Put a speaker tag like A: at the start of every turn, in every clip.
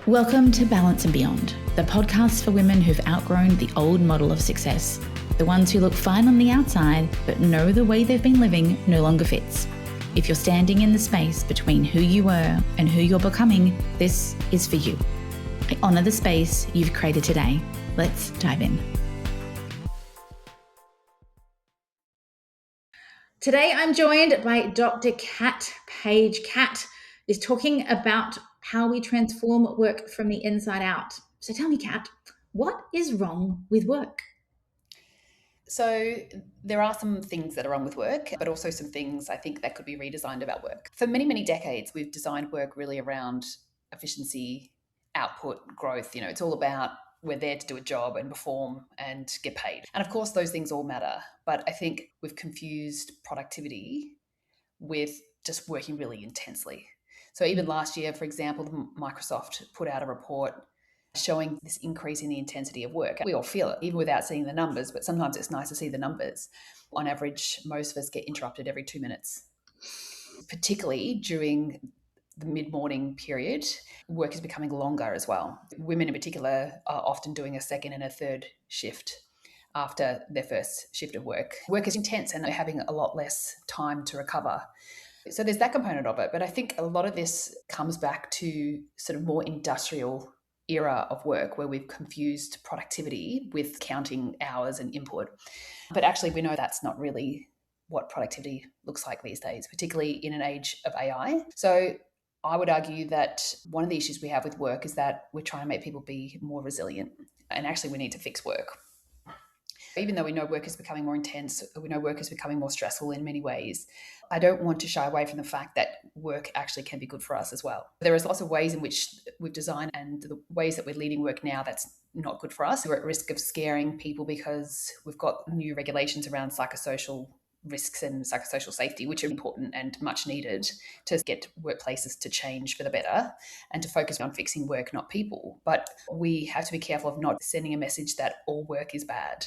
A: Welcome to Balance and Beyond, the podcast for women who've outgrown the old model of success, the ones who look fine on the outside but know the way they've been living no longer fits. If you're standing in the space between who you were and who you're becoming, this is for you. I honour the space you've created today. Let's dive in. Today I'm joined by Dr. Kat Page. Kat is talking about how we transform work from the inside out. So tell me, Kat, what is wrong with work?
B: So there are some things that are wrong with work, but also some things I think that could be redesigned about work. For many, many decades, we've designed work really around efficiency, output, growth. It's all about we're there to do a job and perform and get paid. And of course, those things all matter. But I think we've confused productivity with just working really intensely. So even last year, for example, Microsoft put out a report showing this increase in the intensity of work. We all feel it, even without seeing the numbers, but sometimes it's nice to see the numbers. On average, most of us get interrupted every 2 minutes. Particularly during the mid-morning period, work is becoming longer as well. Women in particular are often doing a second and a third shift after their first shift of work. Work is intense and they're having a lot less time to recover. So there's that component of it. But I think a lot of this comes back to sort of more industrial era of work where we've confused productivity with counting hours and input. But actually, we know that's not really what productivity looks like these days, particularly in an age of AI. So I would argue that one of the issues we have with work is that we're trying to make people be more resilient. And actually, we need to fix work. Even though we know work is becoming more intense, we know work is becoming more stressful in many ways, I don't want to shy away from the fact that work actually can be good for us as well. There is lots of ways in which we've designed and the ways that we're leading work now that's not good for us. We're at risk of scaring people because we've got new regulations around psychosocial risks and psychosocial safety, which are important and much needed to get workplaces to change for the better and to focus on fixing work, not people. But we have to be careful of not sending a message that all work is bad.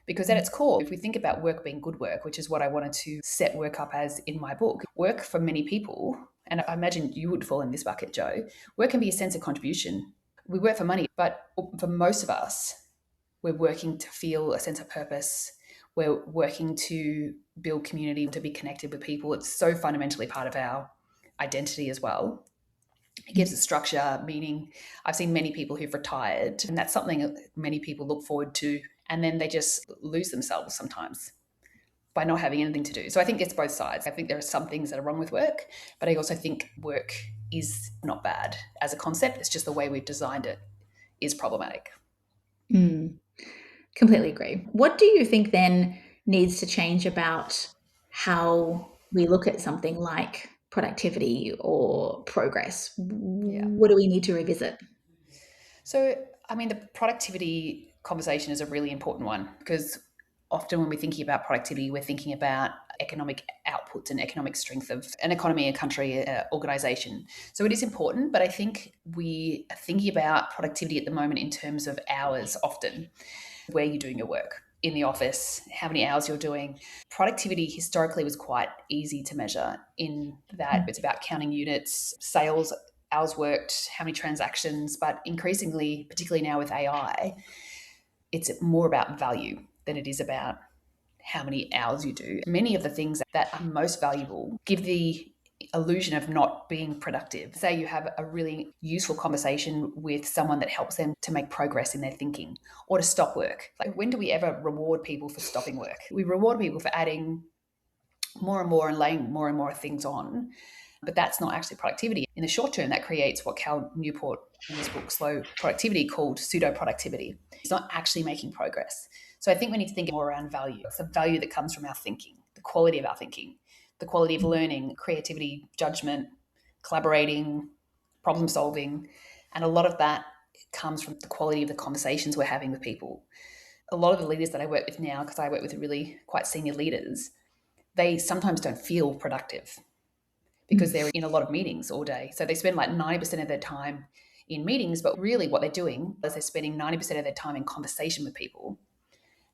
B: Because at its core, if we think about work being good work, which is what I wanted to set work up as in my book, work for many people, and I imagine you would fall in this bucket, Joe, work can be a sense of contribution. We work for money, but for most of us, we're working to feel a sense of purpose. We're working to build community, to be connected with people. It's so fundamentally part of our identity as well. It gives it structure, meaning. I've seen many people who've retired, and that's something many people look forward to, and then they just lose themselves sometimes by not having anything to do. So I think it's both sides. I think there are some things that are wrong with work, but I also think work is not bad as a concept. It's just the way we've designed it is problematic.
A: Completely agree. What do you think then needs to change about how we look at something like productivity or progress? What do we need to revisit?
B: So, the productivity conversation is a really important one because often when we're thinking about productivity, we're thinking about economic outputs and economic strength of an economy, a country, an organisation. So it is important, but I think we are thinking about productivity at the moment in terms of hours often, where you're doing your work. In the office, how many hours you're doing. Productivity historically was quite easy to measure in that it's about counting units, sales, hours worked, how many transactions, but increasingly, particularly now with AI, it's more about value than it is about how many hours you do. Many of the things that are most valuable give the illusion of not being productive. Say you have a really useful conversation with someone that helps them to make progress in their thinking or to stop work. Like, when do we ever reward people for stopping work? We reward people for adding more and more and laying more and more things on, but that's not actually productivity. In the short term, that creates what Cal Newport in his book, Slow Productivity, called pseudo-productivity. It's not actually making progress. So I think we need to think more around value. It's the value that comes from our thinking, the quality of our thinking, the quality of learning, creativity, judgment, collaborating, problem solving. And a lot of that comes from the quality of the conversations we're having with people. A lot of the leaders that I work with now, because I work with really quite senior leaders, they sometimes don't feel productive because they're in a lot of meetings all day. So they spend like 90% of their time in meetings, but really what they're doing is they're spending 90% of their time in conversation with people.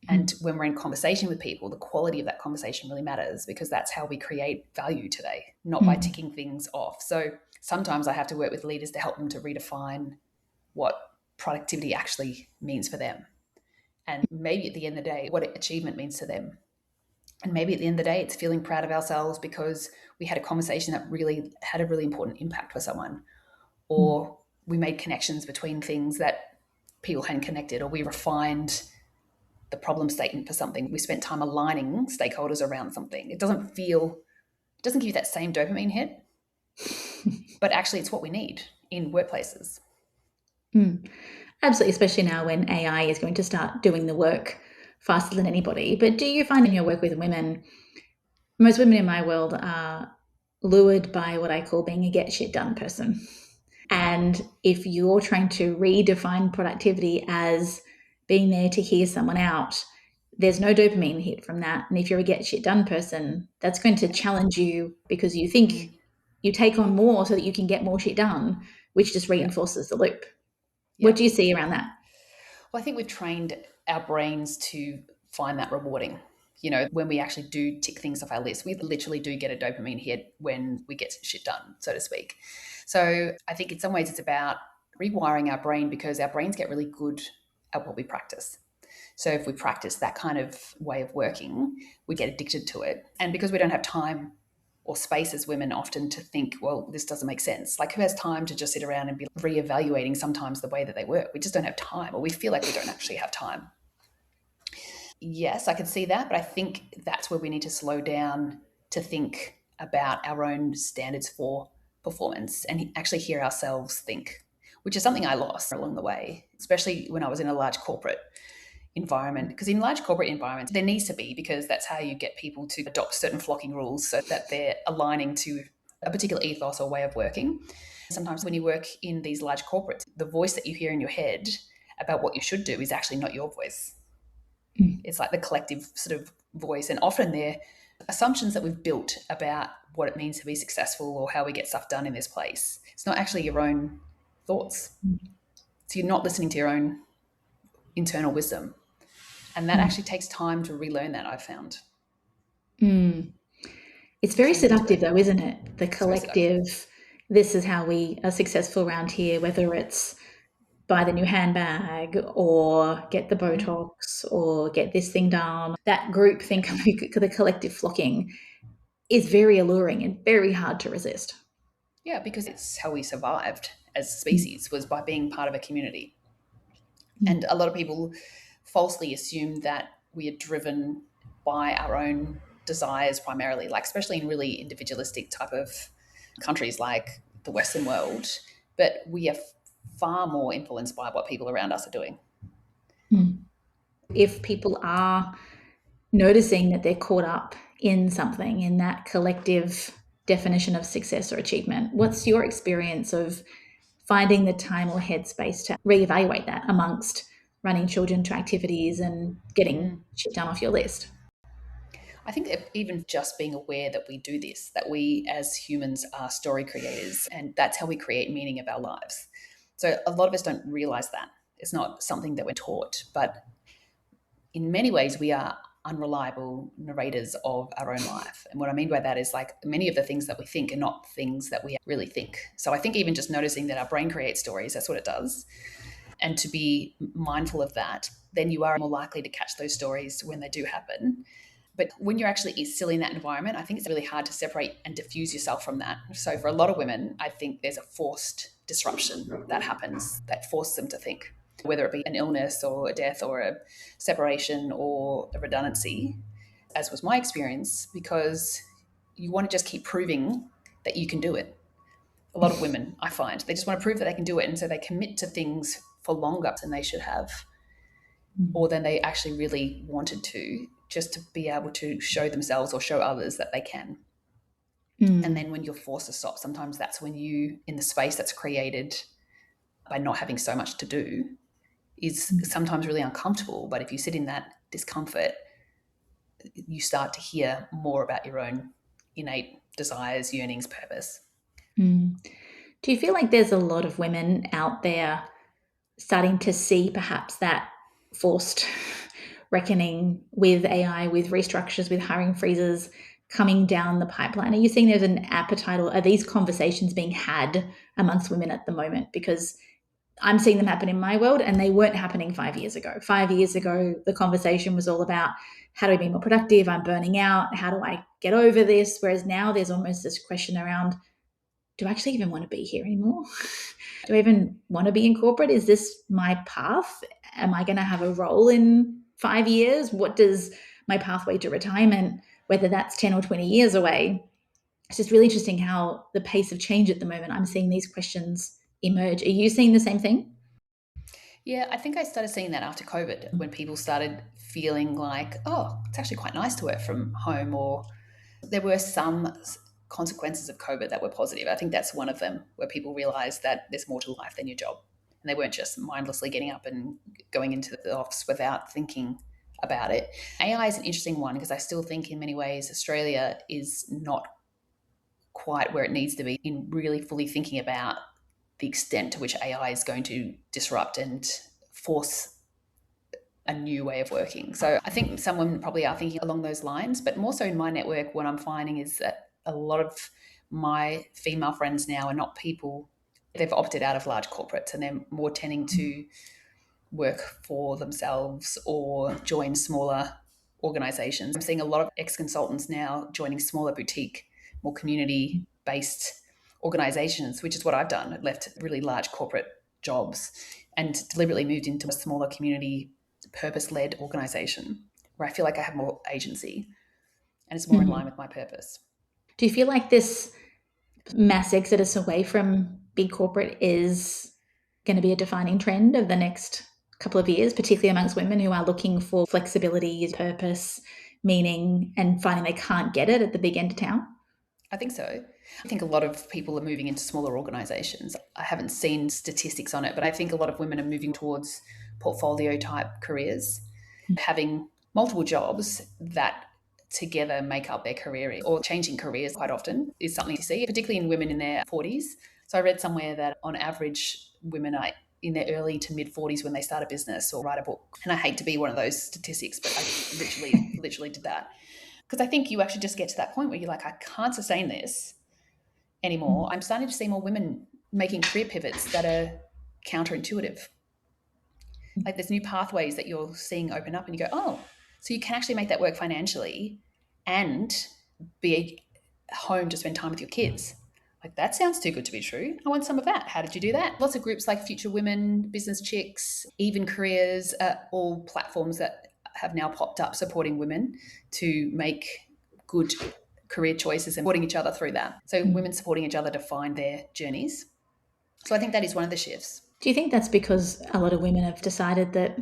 B: And when we're in conversation with people, the quality of that conversation really matters, because that's how we create value today, not by ticking things off. So sometimes I have to work with leaders to help them to redefine what productivity actually means for them. And maybe at the end of the day, what achievement means to them. And maybe at the end of the day, it's feeling proud of ourselves because we had a conversation that really had a really important impact for someone, or we made connections between things that people hadn't connected, or we refined the problem statement for something. We spent time aligning stakeholders around something. It doesn't give you that same dopamine hit, but actually it's what we need in workplaces.
A: Absolutely, especially now when AI is going to start doing the work faster than anybody. But do you find in your work with women, most women in my world are lured by what I call being a get shit done person. And if you're trying to redefine productivity as being there to hear someone out, there's no dopamine hit from that. And if you're a get shit done person, that's going to challenge you because you think you take on more so that you can get more shit done, which just reinforces the loop. What do you see around that?
B: Well, I think we've trained our brains to find that rewarding. You know, when we actually do tick things off our list, we literally do get a dopamine hit when we get shit done, so to speak. So I think in some ways it's about rewiring our brain, because our brains get really good at what we practice. So if we practice that kind of way of working, we get addicted to it. And because we don't have time or space as women often to think, well, this doesn't make sense. Like, who has time to just sit around and be reevaluating sometimes the way that they work? We just don't have time, or we feel like we don't actually have time. Yes, I can see that, but I think that's where we need to slow down to think about our own standards for performance and actually hear ourselves think, which is something I lost along the way, especially when I was in a large corporate environment. Because in large corporate environments, there needs to be, because that's how you get people to adopt certain flocking rules so that they're aligning to a particular ethos or way of working. Sometimes when you work in these large corporates, the voice that you hear in your head about what you should do is actually not your voice. It's like the collective sort of voice. And often they're assumptions that we've built about what it means to be successful or how we get stuff done in this place. It's not actually your own thoughts. So you're not listening to your own internal wisdom. And that actually takes time to relearn that, I've found.
A: It's very seductive though, isn't it? The collective, this is how we are successful around here, whether it's buy the new handbag or get the Botox or get this thing done. That group think, the collective flocking is very alluring and very hard to resist.
B: Yeah, because it's how we survived as a species, was by being part of a community. And a lot of people falsely assume that we are driven by our own desires primarily, like especially in really individualistic type of countries like the Western world. But we are far more influenced by what people around us are doing.
A: If people are noticing that they're caught up in something, in that collective definition of success or achievement, what's your experience of finding the time or headspace to reevaluate that amongst running children to activities and getting shit done off your list?
B: I think even just being aware that we do this, that we as humans are story creators, and that's how we create meaning of our lives. So a lot of us don't realize that. It's not something that we're taught, but in many ways we are unreliable narrators of our own life. And what I mean by that is, like, many of the things that we think are not things that we really think. So I think even just noticing that our brain creates stories, that's what it does. And to be mindful of that, then you are more likely to catch those stories when they do happen. But when you're actually still in that environment, I think it's really hard to separate and diffuse yourself from that. So for a lot of women, I think there's a forced disruption that happens that forces them to think, whether it be an illness or a death or a separation or a redundancy, as was my experience, because you want to just keep proving that you can do it. A lot of women, I find, they just want to prove that they can do it. And so they commit to things for longer than they should have, or than they actually really wanted to, just to be able to show themselves or show others that they can. And then when you're forced to stop, sometimes that's when you, in the space that's created by not having so much to do, is sometimes really uncomfortable. But if you sit in that discomfort, you start to hear more about your own innate desires, yearnings, purpose.
A: Do you feel like there's a lot of women out there starting to see perhaps that forced reckoning with AI, with restructures, with hiring freezes coming down the pipeline? Are you seeing there's an appetite, or are these conversations being had amongst women at the moment? Because I'm seeing them happen in my world, and they weren't happening 5 years ago. 5 years ago, the conversation was all about, how do I be more productive? I'm burning out. How do I get over this? Whereas now there's almost this question around, do I actually even want to be here anymore? Do I even want to be in corporate? Is this my path? Am I going to have a role in 5 years? What does my pathway to retirement, whether that's 10 or 20 years away? It's just really interesting how the pace of change at the moment, I'm seeing these questions emerge. Are you seeing the same thing?
B: Yeah, I think I started seeing that after COVID, when people started feeling like, oh, it's actually quite nice to work from home, or there were some consequences of COVID that were positive. I think that's one of them, where people realized that there's more to life than your job. And they weren't just mindlessly getting up and going into the office without thinking about it. AI is an interesting one, because I still think in many ways Australia is not quite where it needs to be in really fully thinking about the extent to which AI is going to disrupt and force a new way of working. So I think some women probably are thinking along those lines, but more so in my network, what I'm finding is that a lot of my female friends now are not people, they've opted out of large corporates, and they're more tending to work for themselves or join smaller organizations. I'm seeing a lot of ex-consultants now joining smaller boutique, more community-based organizations, which is what I've done. I've left really large corporate jobs and deliberately moved into a smaller community purpose-led organization where I feel like I have more agency and it's more in line with my purpose.
A: Do you feel like this mass exodus away from big corporate is going to be a defining trend of the next couple of years, particularly amongst women who are looking for flexibility, purpose, meaning, and finding they can't get it at the big end of town?
B: I think so. I think a lot of people are moving into smaller organizations. I haven't seen statistics on it, but I think a lot of women are moving towards portfolio type careers, having multiple jobs that together make up their career, or changing careers quite often is something to see, particularly in women in their 40s. So I read somewhere that on average, women are in their early to mid 40s when they start a business or write a book. And I hate to be one of those statistics, but I literally did that. Because I think you actually just get to that point where you're like, I can't sustain this anymore. I'm starting to see more women making career pivots that are counterintuitive. Like there's new pathways that you're seeing open up, and you go, oh, so you can actually make that work financially and be home to spend time with your kids. Like that sounds too good to be true. I want some of that. How did you do that? Lots of groups like Future Women, Business Chicks, Even Careers, all platforms that have now popped up supporting women to make good career choices and supporting each other through that. So women supporting each other to find their journeys. So I think that is one of the shifts.
A: Do you think that's because a lot of women have decided that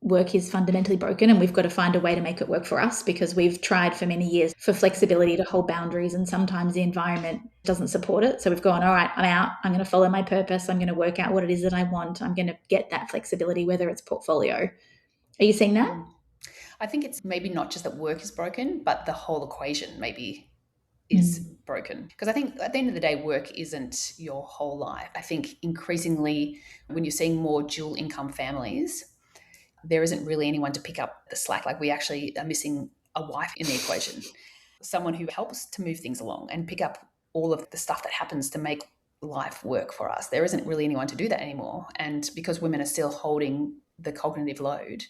A: work is fundamentally broken and we've got to find a way to make it work for us, because we've tried for many years for flexibility to hold boundaries, and sometimes the environment doesn't support it? So we've gone, all right, I'm out. I'm going to follow my purpose. I'm going to work out what it is that I want. I'm going to get that flexibility, whether it's portfolio. Are you seeing that?
B: I think it's maybe not just that work is broken, but the whole equation maybe is broken. Because I think at the end of the day, work isn't your whole life. I think increasingly when you're seeing more dual income families, there isn't really anyone to pick up the slack. Like we actually are missing a wife in the equation, someone who helps to move things along and pick up all of the stuff that happens to make life work for us. There isn't really anyone to do that anymore. And because women are still holding the cognitive load,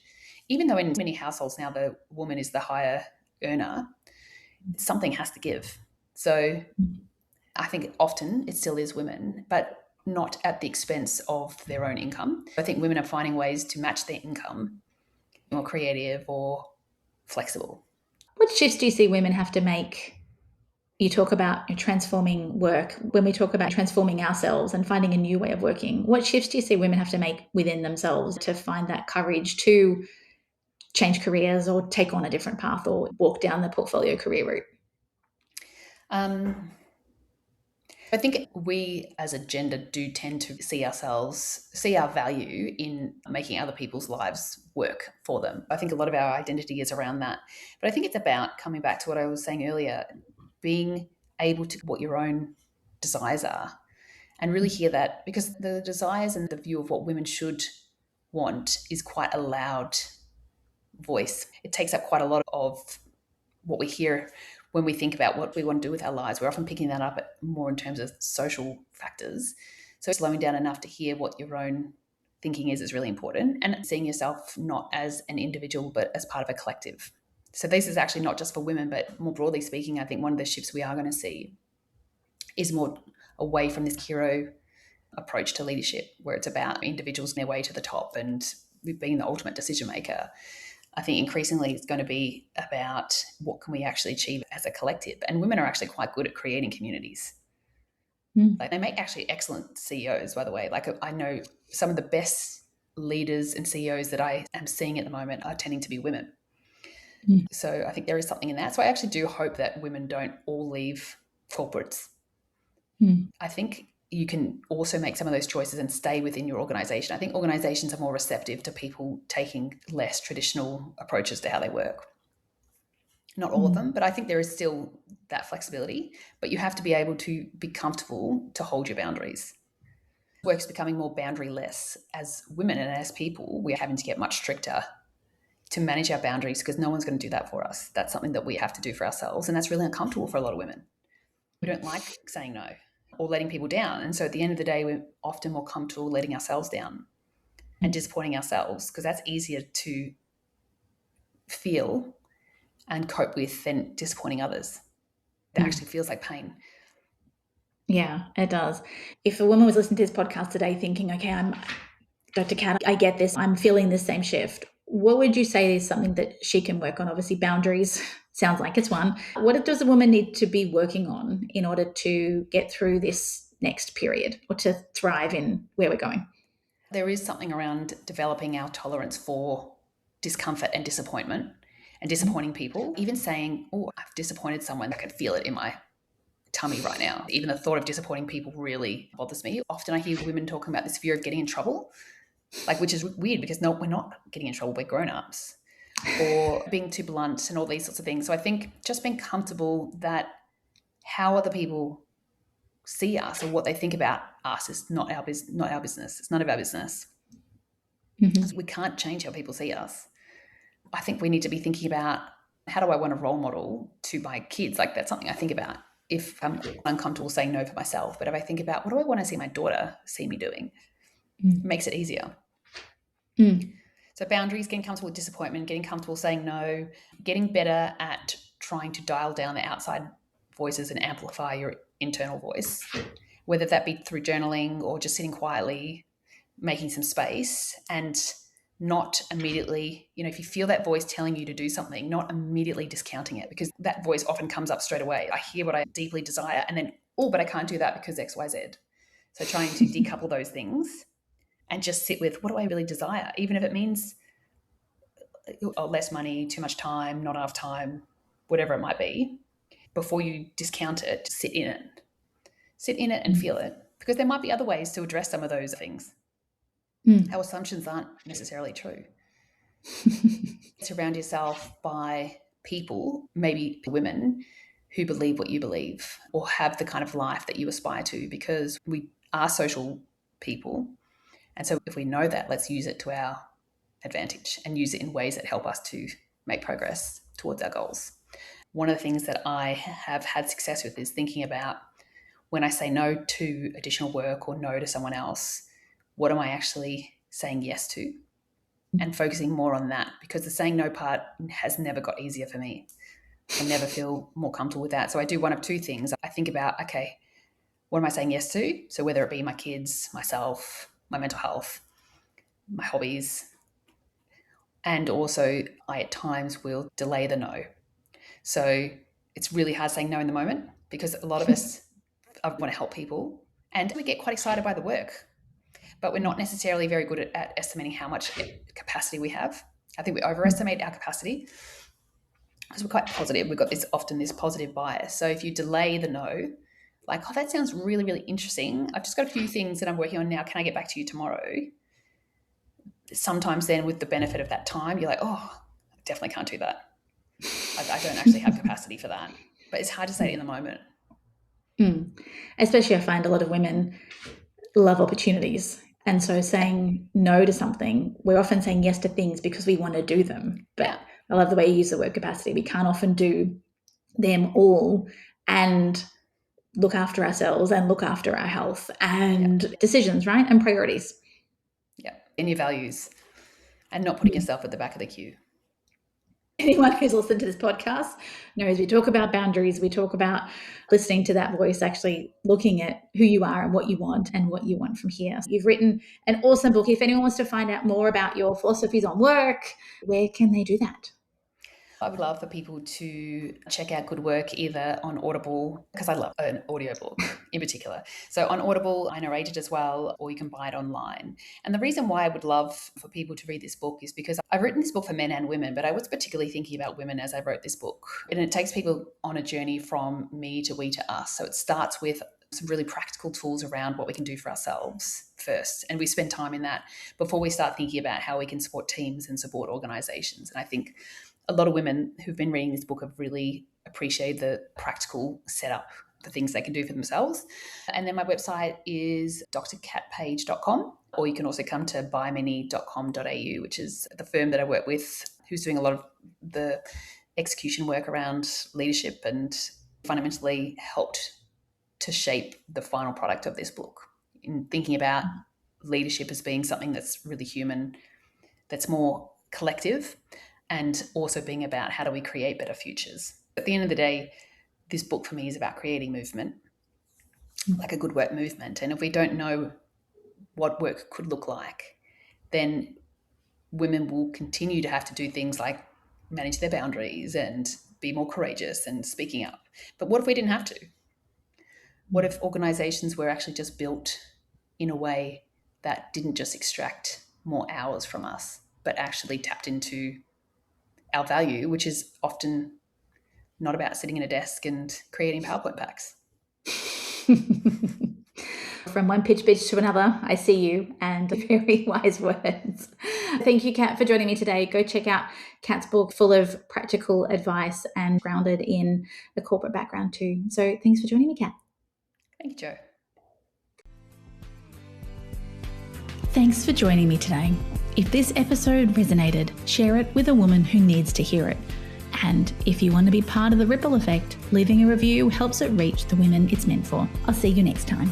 B: even though in many households now the woman is the higher earner, something has to give. So I think often it still is women, but not at the expense of their own income. I think women are finding ways to match their income, more creative or flexible.
A: What shifts do you see women have to make? You talk about transforming work. When we talk about transforming ourselves and finding a new way of working, what shifts do you see women have to make within themselves to find that courage to change careers or take on a different path or walk down the portfolio career route?
B: I think we as a gender do tend to see our value in making other people's lives work for them. I think a lot of our identity is around that. But I think it's about coming back to what I was saying earlier, being able to what your own desires are and really hear that, because the desires and the view of what women should want is quite a loud voice. It takes up quite a lot of what we hear when we think about what we want to do with our lives. We're often picking that up more in terms of social factors. So slowing down enough to hear what your own thinking is really important, and seeing yourself not as an individual but as part of a collective. So this is actually not just for women, but more broadly speaking, I think one of the shifts we are going to see is more away from this hero approach to leadership, where it's about individuals their way to the top and being the ultimate decision maker. I think increasingly it's going to be about what can we actually achieve as a collective. And women are actually quite good at creating communities. Like, they make actually excellent CEOs, by the way. Like, I know some of the best leaders and CEOs that I am seeing at the moment are tending to be women. So I think there is something in that. So I actually do hope that women don't all leave corporates. I think you can also make some of those choices and stay within your organisation. I think organisations are more receptive to people taking less traditional approaches to how they work. Not all of them, but I think there is still that flexibility. But you have to be able to be comfortable to hold your boundaries. Work's becoming more boundary-less. As women and as people, we're having to get much stricter to manage our boundaries, because no one's going to do that for us. That's something that we have to do for ourselves, and that's really uncomfortable for a lot of women. We don't like saying no or letting people down. And so at the end of the day, we're often more comfortable letting ourselves down and disappointing ourselves, because that's easier to feel and cope with than disappointing others. It actually feels like pain.
A: Yeah, it does. If a woman was listening to this podcast today thinking, okay, I'm Dr. Kat, I get this, I'm feeling this same shift, what would you say is something that she can work on? Obviously, boundaries sounds like it's one. What does a woman need to be working on in order to get through this next period or to thrive in where we're going?
B: There is something around developing our tolerance for discomfort and disappointment and disappointing people. Even saying, oh, I've disappointed someone, I can feel it in my tummy right now. Even the thought of disappointing people really bothers me. Often I hear women talking about this fear of getting in trouble, like, which is weird, because no, we're not getting in trouble, we're grown-ups, or being too blunt and all these sorts of things. So I think just being comfortable that how other people see us or what they think about us is not our business. It's none of our business. Mm-hmm. We can't change how people see us. I think we need to be thinking about, how do I want a role model to my kids? Like, that's something I think about if I'm uncomfortable saying no for myself. But if I think about, what do I want to see my daughter see me doing? It makes it easier. So boundaries, getting comfortable with disappointment, getting comfortable saying no, getting better at trying to dial down the outside voices and amplify your internal voice, whether that be through journaling or just sitting quietly, making some space, and not immediately, if you feel that voice telling you to do something, not immediately discounting it, because that voice often comes up straight away. I hear what I deeply desire and then, oh, but I can't do that because X, Y, Z. So trying to decouple those things and just sit with, what do I really desire? Even if it means less money, too much time, not enough time, whatever it might be, before you discount it, sit in it. Sit in it and feel it, because there might be other ways to address some of those things. Our assumptions aren't necessarily true. Surround yourself by people, maybe women, who believe what you believe or have the kind of life that you aspire to, because we are social people. And so if we know that, let's use it to our advantage and use it in ways that help us to make progress towards our goals. One of the things that I have had success with is thinking about, when I say no to additional work or no to someone else, what am I actually saying yes to? And focusing more on that, because the saying no part has never got easier for me. I never feel more comfortable with that. So I do one of two things. I think about, okay, what am I saying yes to? So whether it be my kids, myself, my mental health, my hobbies, and also I at times will delay the no. So it's really hard saying no in the moment, because a lot of us want to help people and we get quite excited by the work, but we're not necessarily very good at estimating how much capacity we have. I think we overestimate our capacity because we're quite positive. We've got often this positive bias. So if you delay the no, like, oh, that sounds really, really interesting. I've just got a few things that I'm working on now. Can I get back to you tomorrow? Sometimes then, with the benefit of that time, you're like, oh, I definitely can't do that. I don't actually have capacity for that. But it's hard to say it in the moment.
A: Especially I find a lot of women love opportunities And so saying no to something, we're often saying yes to things because we want to do them. But I love the way you use the word capacity. We can't often do them all and look after ourselves and look after our health and decisions, right? And priorities.
B: Yeah. In your values and not putting yourself at the back of the queue.
A: Anyone who's listened to this podcast knows we talk about boundaries. We talk about listening to that voice, actually looking at who you are and what you want from here. You've written an awesome book. If anyone wants to find out more about your philosophies on work, where can they do that?
B: I would love for people to check out good work either on Audible, because I love an audiobook in particular. So on Audible, I narrate it as well, or you can buy it online. And the reason why I would love for people to read this book is because I've written this book for men and women, but I was particularly thinking about women as I wrote this book. And it takes people on a journey from me to we to us. So it starts with some really practical tools around what we can do for ourselves first. And we spend time in that before we start thinking about how we can support teams and support organizations. And I think a lot of women who've been reading this book have really appreciated the practical setup for things they can do for themselves. And then my website is drkatpage.com, or you can also come to buymini.com.au, which is the firm that I work with, who's doing a lot of the execution work around leadership and fundamentally helped to shape the final product of this book in thinking about leadership as being something that's really human, that's more collective, and also being about how do we create better futures. At the end of the day, this book for me is about creating movement, like a good work movement. And if we don't know what work could look like, then women will continue to have to do things like manage their boundaries and be more courageous and speaking up. But what if we didn't have to? What if organizations were actually just built in a way that didn't just extract more hours from us, but actually tapped into our value, which is often not about sitting in a desk and creating PowerPoint packs.
A: From one pitch bitch to another, I see you, and very wise words. Thank you, Kat, for joining me today. Go check out Kat's book, full of practical advice and grounded in a corporate background too. So thanks for joining me, Kat.
B: Thank you, Jo.
A: Thanks for joining me today. If this episode resonated, share it with a woman who needs to hear it. And if you want to be part of the ripple effect, leaving a review helps it reach the women it's meant for. I'll see you next time.